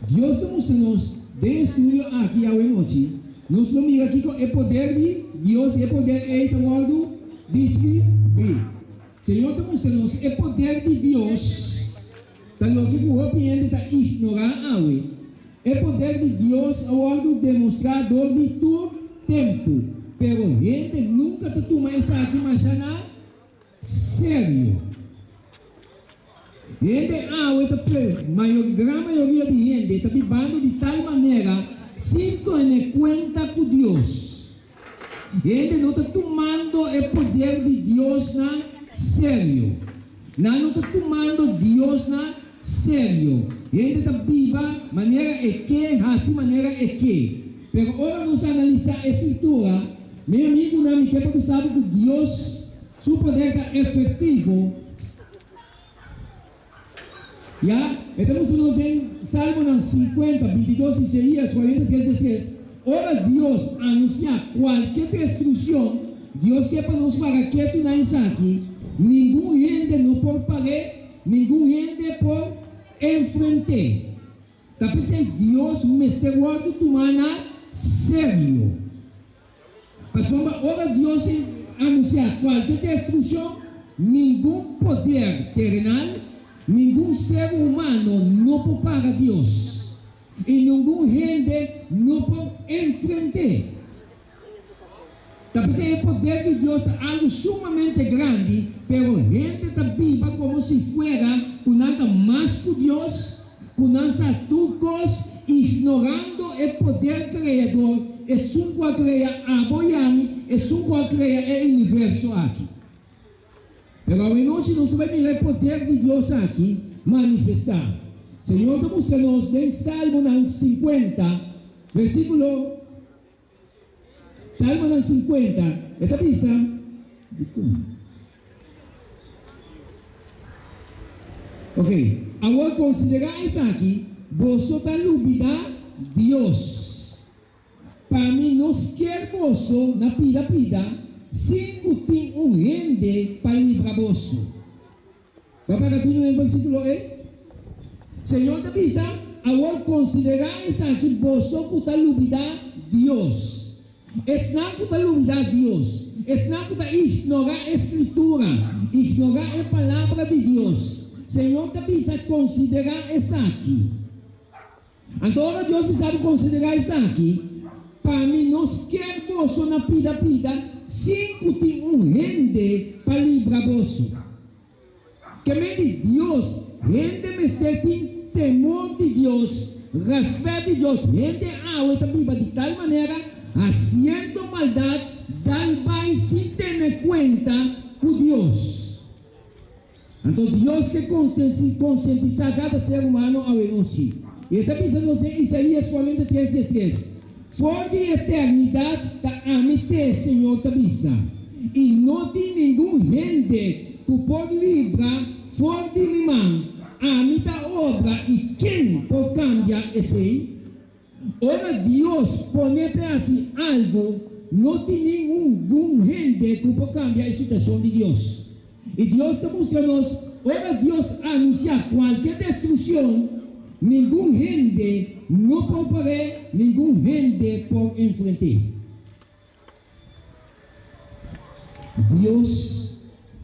Dios demuestra-nos de estudio aqui a noite. Nós vamos mirar aqui com o poder de Deus, o poder é o mundo, diz-me, Senhor demonstra-nos o poder de Deus. Então, o que o homem está ignorar, o poder de Deus, o mundo demonstrador de todo tempo. Pero gente nunca te toma essa aqui, mas já não sério. Gente, gran maioria de gente está vivendo de tal maneira, sinto em conta com Deus. Gente não está tomando o poder de Deus na sério. Não está tomando Deus na sério. Gente está viva maneira é que, assim maneira é que. Pero ora nos analisar a escritura, meu amigo não me quer pensar que Deus, seu poder está efetivo. Ya, estamos en Salmo 50, 22, Isaías 43, 16. Ora Dios anuncia cualquier destrucción. Dios quiere para nos para que tú no aquí. Ningún gente no por pagar, ningún gente por enfrentar. Tapi Dios me está guardando tu mano serio. Pasomba, ora Dios anuncia cualquier destrucción, ningún poder terrenal. Ningún ser humano no puede pagar a Dios. Y ningún gente no puede enfrentar. Talvez el poder de Dios es algo sumamente grande, pero gente está viva como si fuera con nada más que Dios, con nada turcos, ignorando el poder creador. Es un cual crea a Boyami, es un cual crea el universo aquí. Pero hoy noche nos vai mirar o poder de Deus aqui manifestar. Senhor, demonstramos em Salmo 50, versículo. Salmo 50, esta pisa. Ok, agora considerar isso aqui. Vosotros olvidar Deus. Para mim, nos quer vosso na pida. Cinco tem rende para livrar vosso. Vai para aqui no versículo Senhor te avisa, agora considerar isso aqui, vosso puta olvidar Deus. Es não puta olvidar Deus. Es não puta ignorar a escritura, ignorar a palavra de Deus. Senhor te avisa considerar isso aqui. Então Deus me sabe considerar isso aqui. Para mim, nós quer vosso na pida. Cinco tem rende para livrar vosso. Que me de Deus, rende me tem temor de Deus, respeito de Deus, rende a outra viva de tal maneira, haciendo maldade, tal vai sem ter conta com Deus. Então Deus que conscientizar cada ser humano a noite. E está pensando em Isaías 43, 16. For de eternidade da amite, Senhor, te avisa. E não tem nenhum rende que pode livrar for de limão a amita obra e quem pode cambiar esse? Ora Deus põe para assim algo, não tem nenhum rende que pode cambiar a situação de Deus. E Deus está mostrando-nos, ora Deus anuncia qualquer destruição. Nenhum rende não pode parar, nenhum rende pode enfrentar. Deus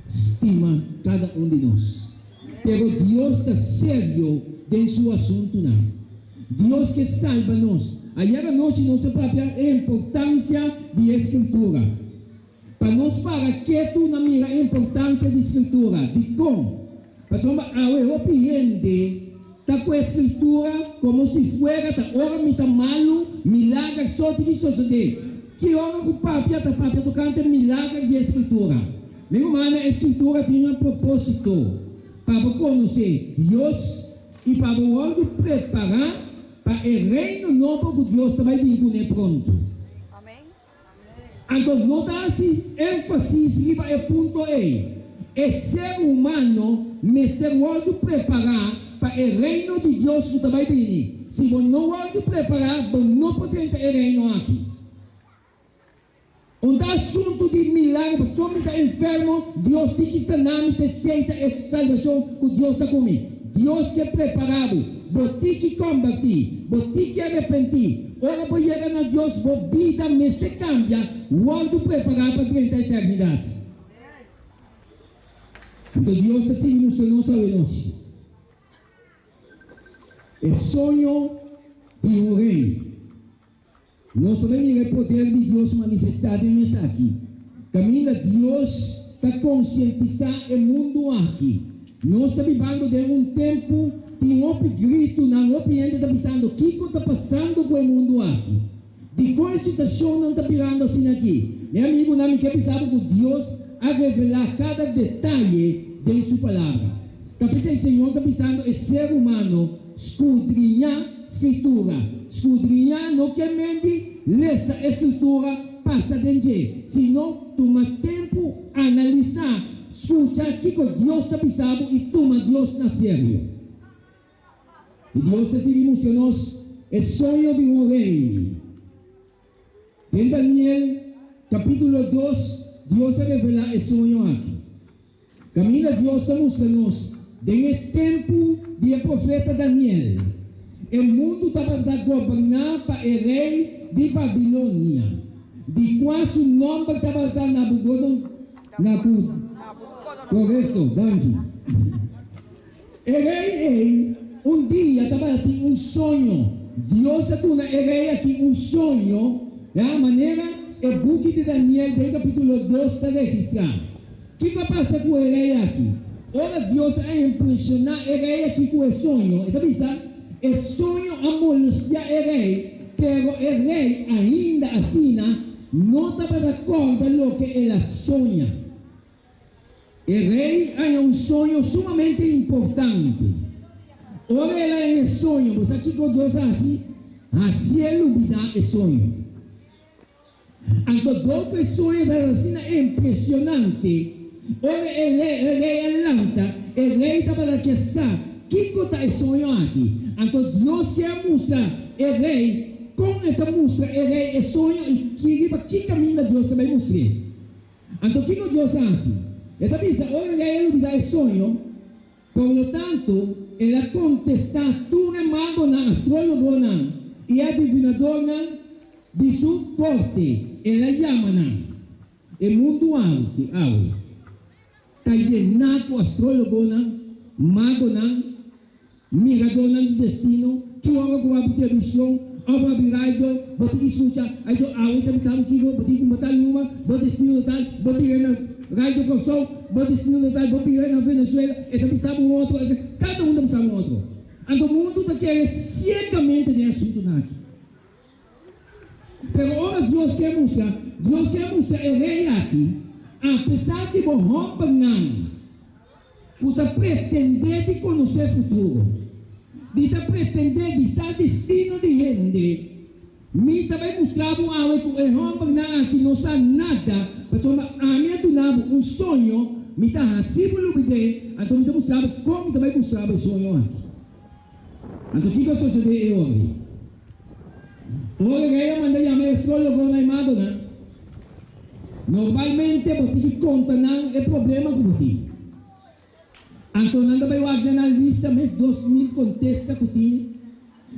estima cada de nós. Pero Deus está sério em seu assunto. Não. Deus que salva-nos. Ayer à noite nós sabemos a importância de escritura. Para nós para que tu não mira a importância de escritura. De como? Para a Europa está com a escritura como se fuera, ora me está malo, milagre só que suceder. Que ora o papel tocante milagre de escritura. Meu irmão, a escritura tem um propósito para conhecer Deus e para o preparar para o reino novo que Deus vai vir pronto. Amém. Então, não dá assim ênfase para o ponto E. O ser humano me está preparar para o reino de Deus que vai vir. Se você não vai preparar, você não pode entrar no reino aqui. Um assunto de milagre, se você está enfermo, Deus tem que sanar e aceita a salvação que Deus está comigo. Dios que preparado, você que convertir, você que arrepentir. Ora vou chegar a Deus, vou vida me se cambia, vou preparar para a eternidade. Então Deus está seguindo o nosso hoje. É sonho de um rei. Nós vemos o poder de Deus manifestado em isso aqui. Caminho de Deus está conscientizar o mundo aqui. Nós estamos vivendo de um tempo de um grito na opinião está pensando o que está passando com o mundo aqui. De qual situação não está virando assim aqui. Meu amigo, não me quer pensar que Deus a revelar cada detalhe de sua palavra. Talvez o Senhor está pensando o ser humano escudrinhar escritura. Escudrinhar não quer mente essa escritura passa de senão toma tempo analisar, escutar o que Deus está pensando e toma Deus na sério. E Deus está seguindo nós é sonho de um rei. Em Daniel capítulo 2 Deus revela esse sonho aqui. Caminho de Deus está mostrando-nos no tempo do profeta Daniel. O mundo estava governado para o rei de Babilônia. De quase o nome estava Nabucodonosor. Correto, Danji. O rei, um dia estava tendo um sonho. Deus está tendo o rei aqui um sonho. De maneira, o book de Daniel, do capítulo 2, está registrado. O que vai passar com o rei aqui? Ora, Deus a impressionar o rei aqui com o sonho. Está pensando? O sonho a molestar o rei, pero o rei ainda assim não estava de acordo com o que ele sonha. O rei é um sonho sumamente importante. Ora, ele é um sonho, mas aqui com Deus assim ilumina o sonho. Então, o sonho assim é impressionante. Ora, o rei Atlanta, o rei estava de questão. Que está o sonho aqui? Então Deus quer mostrar o rei, com esta mostra o rei é sonho e que caminho Deus também mostra. Então o que Deus faz? Ele diz, olha ele me dá o sonho, por lo tanto, ele contesta tudo o mago, astrólogo e adivinador de sua corte, ele chama o mundo alto, está llenado astrólogo, mago, mirador de destino, que ora com a televisão, ora virado, boti suja, aí eu também sabe que eu boti com botar numa, boti destino tal, boti na raio com sol, boti destino tal, boti na Venezuela, e também sabe um outro, cada um também sabe um outro. Então o mundo está querendo cegamente de assunto aqui. Pero ora Deus quer mostrar o rei aqui, apesar de você não você pretender de conhecer o futuro, de pretender de ser destino de gente, me também mostrava algo que o homem que não sabe nada, mas a minha donava um sonho, me está assim por obter, então me mostrava como também mostrava o sonho aqui. Então o que vai suceder hoje? Hoje eu mandei chamar astrólogo na imagem, normalmente você que conta não é problema com você. Então, não vai guardar na lista, mas 2.000 contesta com ti.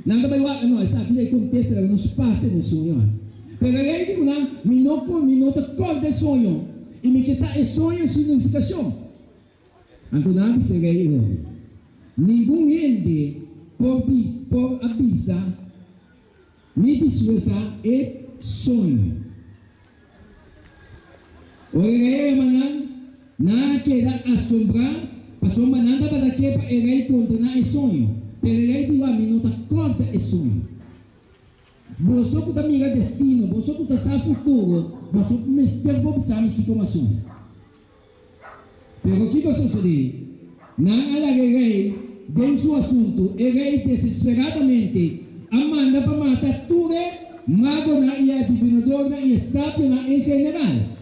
Não vai guardar, não, essa aqui é contesta, não se passa no sonho. Pero aí digo, não, me não te corta sonho. E me que essa sonho é significação. Então, não se rei hoje. Nenhum ente por avisar, me disfarçar é sonho. O rei amanhã, não queda assombrar. Pastor mananda para que para o rei condenar o sonho. Pero o rei diz, me não acorda o sonho. Você que está mirando destino, você que está sabendo futuro, você que me está pensando que como sonho. Pero o que vai suceder? Não há rei, dentro do assunto, o rei desesperadamente manda para matar tudo, mago e adivinador e sábio em geral.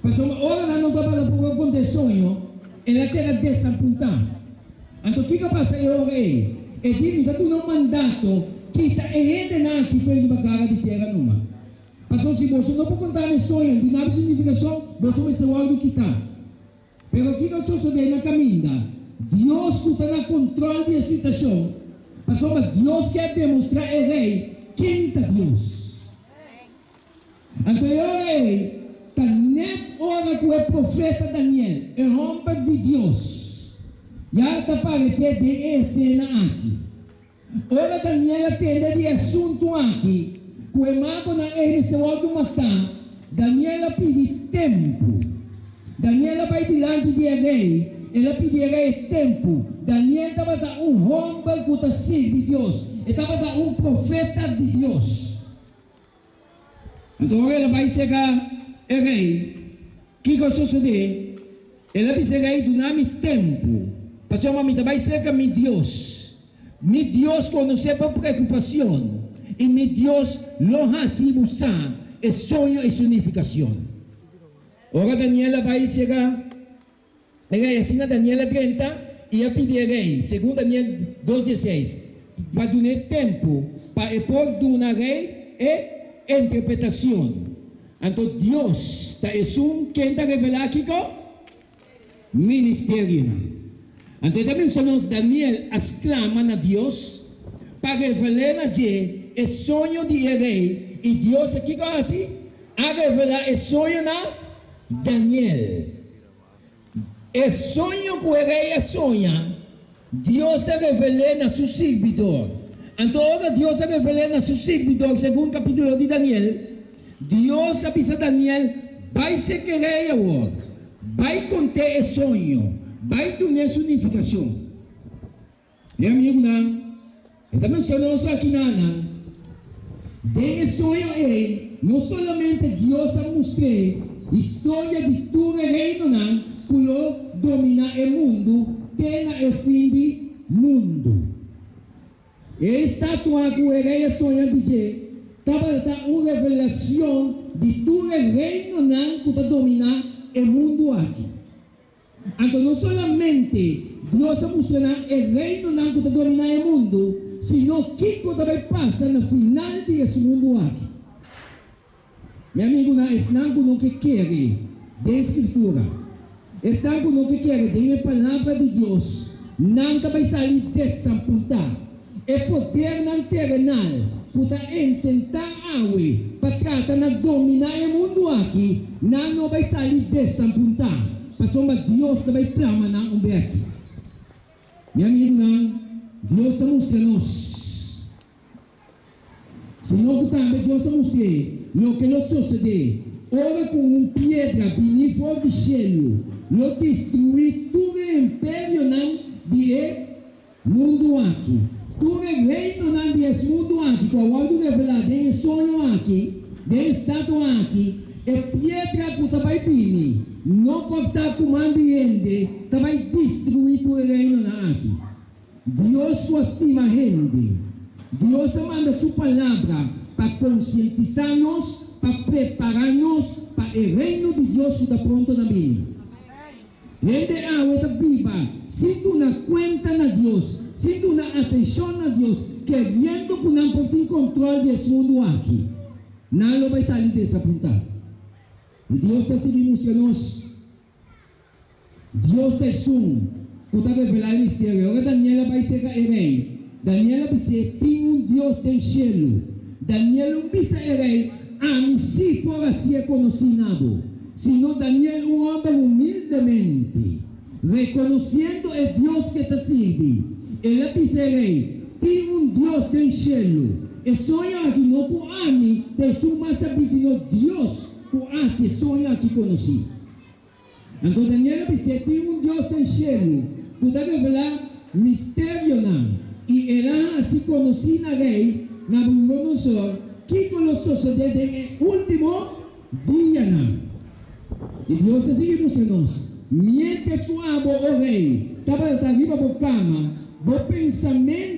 Pastor, ora não está para acontecer sonho. Ela quer desapuntar. Então, o que passa agora é? E diz que não mandato que está errado que fez uma cara de terra numa. Pastor, se você não pode contar o sonho, não há significação, você vai ser algo que está. Pero o que sucede na caminha? Dios que está en control de la situación. Pasó, Dios quiere demostrar al rey quién es Dios. Entonces el rey, también ahora que el profeta Daniel, el hombre de Dios, ya está apareciendo de escena aquí. Ahora Daniel atiende de asunto aquí, que el mago na ele se vai matar. Daniel pede tempo. Daniel vai diante de rei. Ele pediu tempo. Daniel estava homem que está de Deus. Estava profeta de Deus. Então agora ele vai chegar o rei. O que vai suceder? Ele vai chegar e dar-me tempo. Pastor, mamita, vai chegar meu Deus. Meu Deus conhece por preocupação. E meu Deus lo hace usar el sueño y su unificación. Ahora Daniela va a llegar, así Daniela 30, y a pedir rey, según Daniel 2:16, para dar tiempo para por dar rey e interpretación. Entonces Dios es un quien está revelado aquí con ministerio. Entonces también somos Daniel exclama a Dios para revelar a Dios el sueño de rey, y Dios aquí así a revelar el sueño a Daniel. El sueño que el rey sueña, Dios se reveló a su servidor. Entonces Dios se reveló a su servidor, según capítulo de Daniel. Dios avisa a Daniel, vai se querer ahora, vai contar el sueño, vai tener su unificación. Mi amigo, estamos solos aquí, nana. De eso no solamente Dios ha mostrado historia de tu reino que lo domina el mundo, tiene el fin del mundo. Esta tua rey soña de estaba una revelación de tu reino que domina el mundo aquí. Entonces no solamente Dios ha mostrado el reino que domina el mundo, sino que também passa no final desse mundo aqui. Meu amigo, não é algo no que quer da Escritura, é algo no que quer da palavra de Deus, não vai sair dessa ponta. É poder não terrenal, que tentar algo para tratar de dominar o mundo aqui, não vai sair dessa ponta. Pastor, mas Deus também plama na aqui. Meu amigo, não. Dios te muestra-nos. Senão que também Deus te mostra o que nos sucede. Ora com uma pedra vinir fora do céu, lo destruir todo o império de mundo aqui. Todo o reino desse mundo aqui, quando revelado em sonho aqui, de estado aqui, é pedra que vai vir. Não pode estar comandando, vai destruir todo o reino aqui. Dios estima a gente. Dios manda su palabra para concientizarnos, para prepararnos para el reino de Dios que está pronto también. Gente ahora viva, sin una cuenta a Dios, sin una atención a Dios, queriendo que no por control de ese mundo aquí. Nada lo va a salir de esa punta. Y Dios está mostrándonos. Dios está Puta revelar el misterio. Ahora Daniela vai ser el rey. Daniela vai ser un Dios del cielo. Daniel un bisa el rey. A mí sí por así es conocido. Sino Daniel un hombre humildemente. Reconociendo el Dios que te sirve. Él bisa el rey. Tiene un Dios del cielo. El sueño aquí no por a mí. De su masa sino Dios. Por así sueño aquí conocido. Entonces Daniela dice, tiene un Dios del cielo. Puede revelar misterio y él así conocido a rey Nabucodonosor que conoció desde el último día. Y Dios te sigue mostrando mientras tu amo o rey estaba arriba por cama, vos pensamiento